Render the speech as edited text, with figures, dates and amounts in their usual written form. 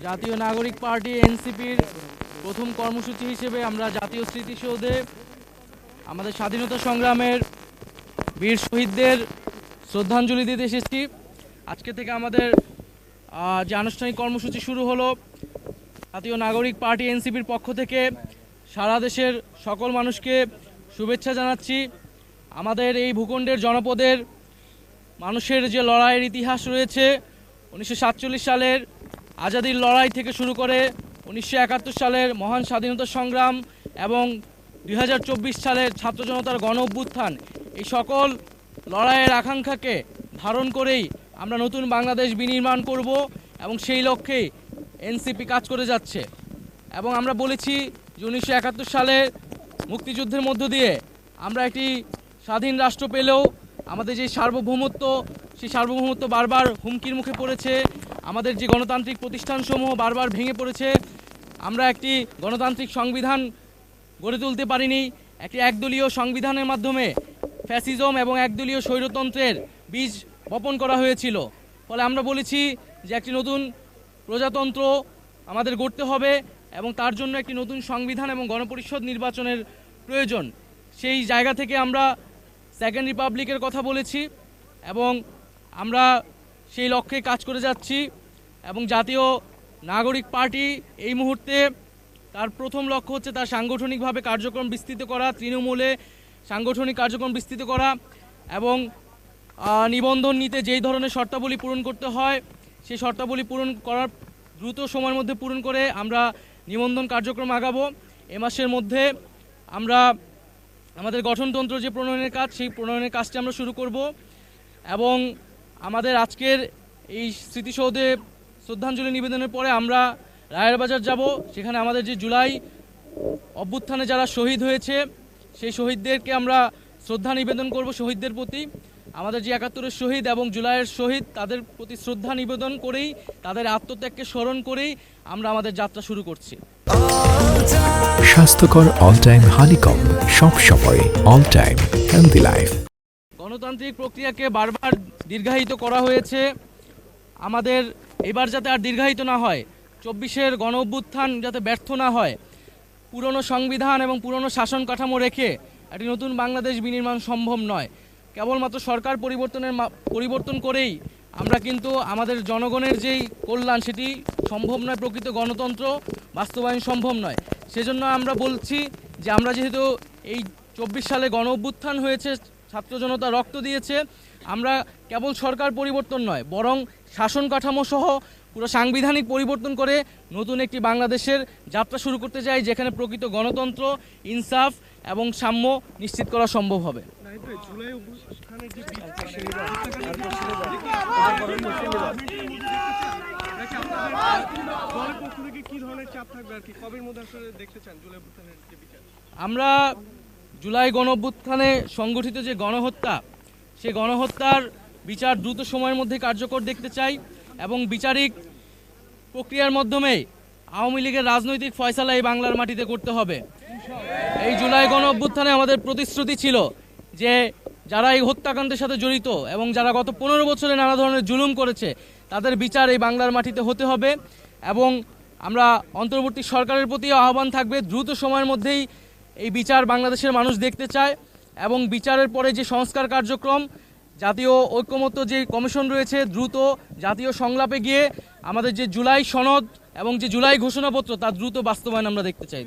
জাতীয় নাগরিক পার্টি এনসিপির প্রথম কর্মসূচি হিসেবে আমরা জাতীয় স্মৃতিসৌধে আমাদের স্বাধীনতা সংগ্রামের বীর শহীদদের শ্রদ্ধাঞ্জলি দিতে এসেছি। আজকে থেকে আমাদের যে আনুষ্ঠানিক কর্মসূচি শুরু হলো, জাতীয় নাগরিক পার্টি এনসিপির পক্ষ থেকে সারা দেশের সকল মানুষকে শুভেচ্ছা জানাচ্ছি। আমাদের এই ভূখণ্ডের জনপদের মানুষের যে লড়াইয়ের ইতিহাস রয়েছে, 1947 সালের আজাদির লড়াই থেকে শুরু করে 1971 সালের মহান স্বাধীনতা সংগ্রাম এবং 2024 সালের ছাত্র জনতার গণ অভ্যুত্থান, এই সকল লড়াইয়ের আকাঙ্ক্ষাকে ধারণ করেই আমরা নতুন বাংলাদেশ বিনির্মাণ করব এবং সেই লক্ষ্যেই এনসিপি কাজ করে যাচ্ছে। এবং আমরা বলেছি যে 1971 সালের মুক্তিযুদ্ধের মধ্য দিয়ে আমরা একটি স্বাধীন রাষ্ট্র পেলেও আমাদের যে সার্বভৌমত্ব, সেই সার্বভৌমত্ব বারবার হুমকির মুখে পড়েছে। আমাদের যে গণতান্ত্রিক প্রতিষ্ঠানসমূহ বারবার ভেঙে পড়েছে। আমরা একটি গণতান্ত্রিক সংবিধান গড়ে তুলতে পারিনি। একটি একদলীয় সংবিধানের মাধ্যমে ফ্যাসিজম এবং একদলীয় স্বৈরতন্ত্রের বীজ বপন করা হয়েছিল। ফলে আমরা বলেছি যে একটি নতুন প্রজাতন্ত্র আমাদের গড়তে হবে এবং তার জন্য একটি নতুন সংবিধান এবং গণপরিষদ নির্বাচনের প্রয়োজন। সেই জায়গা থেকে আমরা সেকেন্ড রিপাবলিকের কথা বলেছি এবং আমরা সেই লক্ষ্যে কাজ করে যাচ্ছি। এবং জাতীয় নাগরিক পার্টি এই মুহূর্তে তার প্রথম লক্ষ্য হচ্ছে তার সাংগঠনিকভাবে কার্যক্রম বিস্তৃত করা, তৃণমূলে সাংগঠনিক কার্যক্রম বিস্তৃত করা এবং নিবন্ধন নিতে যেই ধরনের শর্তাবলী পূরণ করতে হয় সেই শর্তাবলী পূরণ করার দ্রুত সময়ের মধ্যে পূরণ করে আমরা নিবন্ধন কার্যক্রম আগাবো। এ মাসের মধ্যে আমরা আমাদের গঠনতন্ত্র যে প্রণয়নের কাজ, সেই প্রণয়নের কাজটি আমরা শুরু করব এবং আমাদের আজকের এই স্মৃতিসৌধে শ্রদ্ধাঞ্জলি নিবেদনের পরে আমরা রায়ের বাজার যাব। সেখানে আমাদের যে জুলাই অভ্যুত্থানে যারা শহীদ হয়েছে সেই শহীদদেরকে আমরা শ্রদ্ধা নিবেদন করব। শহীদদের প্রতি আমাদের যে 71-এর শহীদ এবং জুলাইয়ের শহীদ, তাদের প্রতি শ্রদ্ধা নিবেদন করেই, তাদের আত্মত্যাগকে স্মরণ করেই আমরা আমাদের যাত্রা শুরু করছি। স্বাস্থ্যকর অল টাইম হানিকম, সব সময় অল টাইম হেলদি লাইফ। গণতান্ত্রিক প্রক্রিয়াকে বারবার দীর্ঘায়িত করা হয়েছে। আমাদের এবার যাতে আর দীর্ঘায়িত না হয়, 24-এর গণ অভ্যুত্থান যাতে ব্যর্থ না হয়, পুরনো সংবিধান এবং পুরনো শাসন কাঠামো রেখে একটি নতুন বাংলাদেশ বিনির্মাণ সম্ভব নয়। কেবলমাত্র সরকার পরিবর্তন করেই আমরা কিন্তু আমাদের জনগণের যেই কল্যাণ সেটি সম্ভব নয়, প্রকৃত গণতন্ত্র বাস্তবায়ন সম্ভব নয়। সেজন্য আমরা বলছি যে আমরা যেহেতু এই 24 সালে গণ অভ্যুত্থান হয়েছে, ছাত্র জনতা রক্ত দিয়েছে, আমরা কেবল সরকার পরিবর্তন নয় বরং শাসন কাঠামো সহ পুরো সাংবিধানিক পরিবর্তন করে নতুন একটি বাংলাদেশের যাত্রা শুরু করতে চাই, যেখানে প্রকৃত গণতন্ত্র, ইনসাফ এবং সাম্য নিশ্চিত করা সম্ভব হবে। আমরা জুলাই গণ অভ্যুত্থানে সংগঠিত যে গণহত্যা, সেই গণহত্যার বিচার দ্রুত সময়ের মধ্যে কার্যকর দেখতে চাই এবং বিচারিক প্রক্রিয়ার মাধ্যমে আওয়ামী লীগের রাজনৈতিক ফয়সালা এই বাংলার মাটিতে করতে হবে। এই জুলাই গণ অভ্যুত্থানে আমাদের প্রতিশ্রুতি ছিল যে যারা এই হত্যাকাণ্ডের সাথে জড়িত এবং যারা গত 15 বছরে নানা ধরনের জুলুম করেছে তাদের বিচার এই বাংলার মাটিতে হতে হবে। এবং আমরা অন্তর্বর্তী সরকারের প্রতি আহ্বান থাকবে, দ্রুত সময়ের মধ্যেই এই বিচার বাংলাদেশের মানুষ দেখতে চায় এবং বিচারের পরে যে সংস্কার কার্যক্রম, জাতীয় ঐক্যমত্য যে কমিশন রয়েছে, দ্রুত জাতীয় সংলাপে গিয়ে আমাদের যে জুলাই সনদ এবং যে জুলাই ঘোষণাপত্র তার দ্রুত বাস্তবায়ন আমরা দেখতে চাই।